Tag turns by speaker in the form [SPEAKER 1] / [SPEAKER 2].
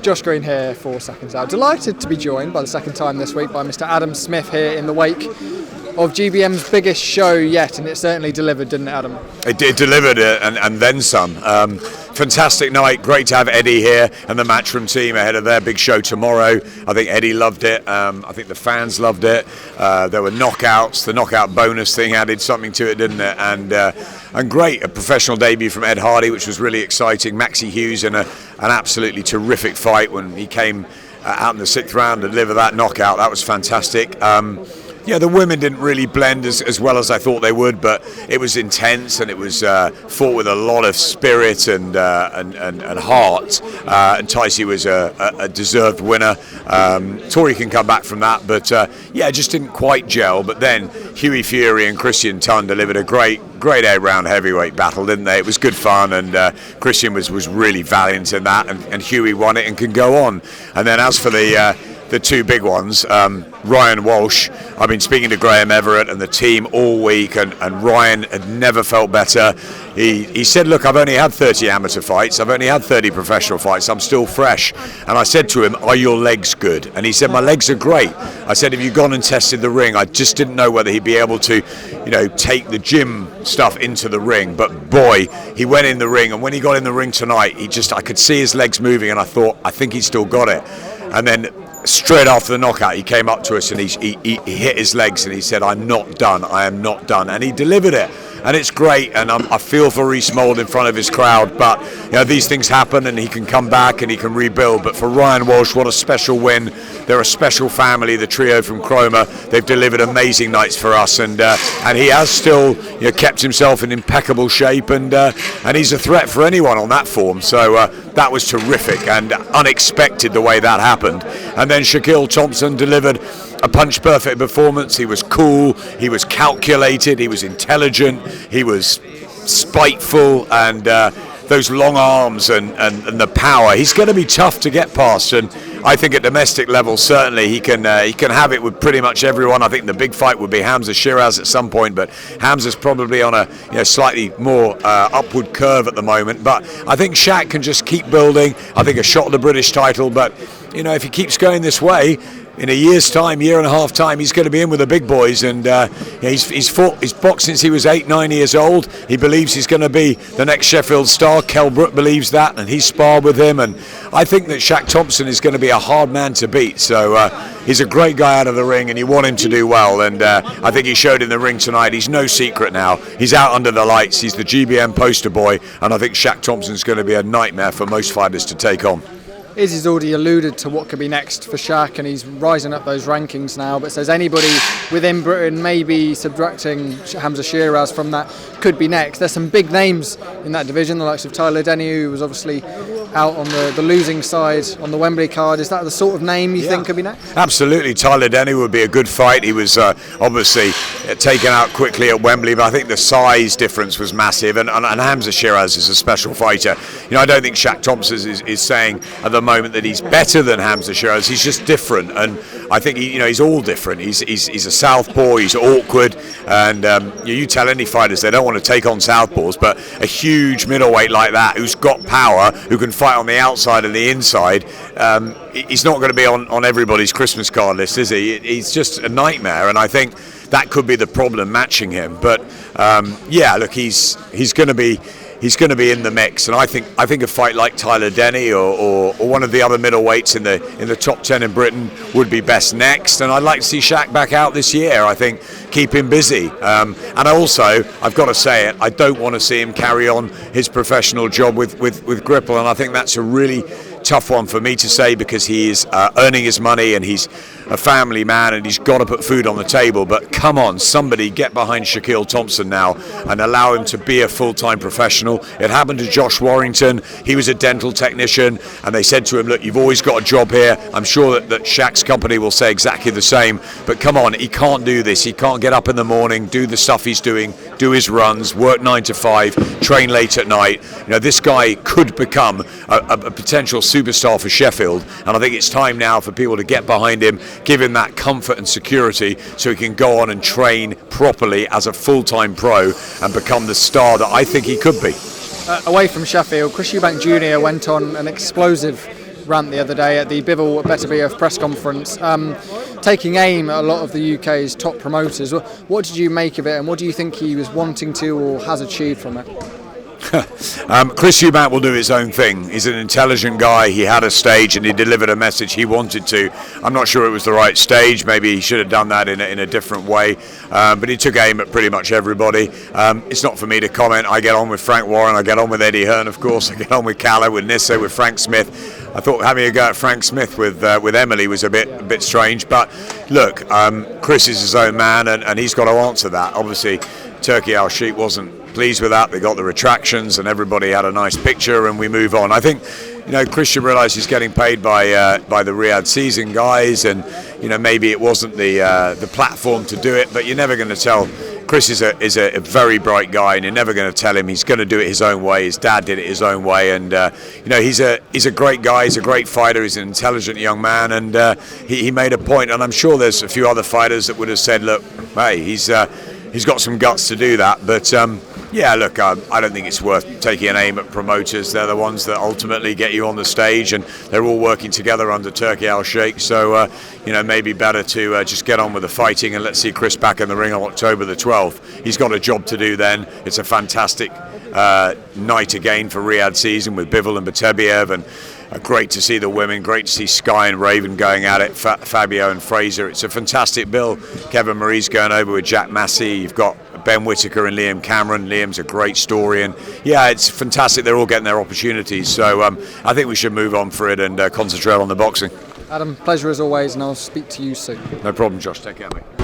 [SPEAKER 1] Josh Green here for Seconds Out. Delighted to be joined by the second time this week by Mr. Adam Smith here in the wake of GBM's biggest show yet, and it certainly delivered, didn't it, Adam?
[SPEAKER 2] It did deliver, and then some. Fantastic night, great to have Eddie here and the Matchroom team ahead of their big show tomorrow. I think Eddie loved it, I think the fans loved it. There were knockouts, the knockout bonus thing added something to it, didn't it? And great, a professional debut from Ed Hardy, which was really exciting. Maxie Hughes in an absolutely terrific fight when he came out in the 6th round to deliver that knockout. That was fantastic. Yeah, the women didn't really blend as well as I thought they would, but it was intense and it was fought with a lot of spirit and heart. And Tycee was a deserved winner. Tori can come back from that, but yeah, it just didn't quite gel. But then Hughie Fury and Christian Tunn delivered a great 8-round heavyweight battle, didn't they? It was good fun, and Christian was really valiant in that, and Hughie won it and can go on. And then as for the two big ones, Ryan Walsh. I've been speaking to Graham Everett and the team all week, and Ryan had never felt better. He said, look, I've only had 30 amateur fights, I've only had 30 professional fights, I'm still fresh. And I said to him, are your legs good? And he said, my legs are great. I said, have you gone and tested the ring? I just didn't know whether he'd be able to, take the gym stuff into the ring. But boy, he went in the ring, and when he got in the ring tonight, I could see his legs moving, and I thought, I think he's still got it. And then straight after the knockout, he came up to us and he hit his legs and he said, I'm not done, I am not done. And he delivered it. And it's great, and I feel for Reece Mould in front of his crowd, but these things happen and he can come back and he can rebuild. But for Ryan Walsh, what a special win. They're a special family, the trio from Cromer. They've delivered amazing nights for us, and he has still kept himself in impeccable shape, and he's a threat for anyone on that form. So that was terrific and unexpected the way that happened. And then Shaquille Thompson delivered a punch-perfect performance. He was cool, he was calculated, he was intelligent, he was spiteful, and those long arms and the power. He's going to be tough to get past, and I think at domestic level certainly he can have it with pretty much everyone. I think the big fight would be Hamza Shiraz at some point, but Hamza's probably on a slightly more upward curve at the moment. But I think Shaq can just keep building. I think a shot at the British title, but if he keeps going this way, in a year and a half time, he's going to be in with the big boys, and he's boxed since he was 8-9 years old. He believes he's going to be the next Sheffield star. Kell Brook believes that, and he's sparred with him, and I think that Shaq Thompson is going to be a hard man to beat. So he's a great guy out of the ring, and you want him to do well, and I think he showed in the ring tonight. He's no secret now. He's out under the lights. He's the GBM poster boy, and I think Shaq Thompson's going to be a nightmare for most fighters to take on.
[SPEAKER 1] Izzy's already alluded to what could be next for Shaq, and he's rising up those rankings now, but says anybody within Britain, maybe subtracting Hamza Shiraz from that, could be next. There's some big names in that division, the likes of Tyler Denny, who was obviously out on the losing side on the Wembley card. Is that the sort of name you think could be next?
[SPEAKER 2] Absolutely. Tyler Denny would be a good fight. He was obviously taken out quickly at Wembley, but I think the size difference was massive, and Hamza Shiraz is a special fighter. I don't think Shaq Thompson is saying at the moment that he's better than Hamza Shiraz. He's just different, and I think he's all different. He's a southpaw, he's awkward, and you tell any fighters they don't want to take on southpaws, but a huge middleweight like that who's got power, who can fight on the outside and the inside, he's not going to be on everybody's Christmas card list, is he? He's just a nightmare, and I think that could be the problem matching him. But look, he's going to be in the mix, and I think a fight like Tyler Denny or one of the other middleweights in the top 10 in Britain would be best next. And I'd like to see Shaq back out this year. I think keep him busy. And I've got to say it, I don't want to see him carry on his professional job with Gripple, and I think that's a really tough one for me to say, because he is earning his money and he's a family man and he's got to put food on the table. But come on, somebody get behind Shaquille Thompson now and allow him to be a full-time professional. It happened to Josh Warrington. He was a dental technician, and they said to him, look, you've always got a job here. I'm sure that Shaq's company will say exactly the same, but come on, he can't do this. He can't get up in the morning, do the stuff he's doing, do his runs, work 9 to 5, train late at night. This guy could become a potential superstar for Sheffield, and I think it's time now for people to get behind him, give him that comfort and security so he can go on and train properly as a full-time pro and become the star that I think he could be.
[SPEAKER 1] Away from Sheffield, Chris Eubank Jr. went on an explosive rant the other day at the Bivol Beterbiev press conference, taking aim at a lot of the UK's top promoters. What did you make of it, and what do you think he was wanting to or has achieved from it?
[SPEAKER 2] Chris Eubank will do his own thing. He's an intelligent guy. He had a stage and he delivered a message he wanted to. I'm not sure it was the right stage. Maybe he should have done that in a different way. But he took aim at pretty much everybody. It's not for me to comment. I get on with Frank Warren. I get on with Eddie Hearn, of course. I get on with Calla, with Nissa, with Frank Smith. I thought having a go at Frank Smith with Emily was a bit strange. But look, Chris is his own man, and he's got to answer that. Obviously, Turkey Al Sheikh wasn't pleased with that. They got the retractions and everybody had a nice picture and we move on. I think, Chris should realise he's getting paid by the Riyadh season guys, and maybe it wasn't the platform to do it, but you're never going to tell. Chris is a very bright guy, and you're never going to tell him. He's going to do it his own way. His dad did it his own way, and he's a great guy. He's a great fighter. He's an intelligent young man, and he made a point. And I'm sure there's a few other fighters that would have said, look, hey, he's got some guts to do that, but yeah, look, I don't think it's worth taking an aim at promoters. They're the ones that ultimately get you on the stage, and they're all working together under Turkey Al Sheikh. So, maybe better to just get on with the fighting, and let's see Chris back in the ring on October the 12th. He's got a job to do then. It's a fantastic night again for Riyadh season with Bivol and Beterbiev, and great to see the women, great to see Sky and Raven going at it, Fabio and Fraser. It's a fantastic bill. Kevin Marie's going over with Jack Massey. You've got Ben Whittaker and Liam Cameron. Liam's a great story, and yeah, it's fantastic. They're all getting their opportunities. So I think we should move on for it and concentrate on the boxing.
[SPEAKER 1] Adam, pleasure as always, and I'll speak to you soon.
[SPEAKER 2] No problem, Josh. Take care, mate.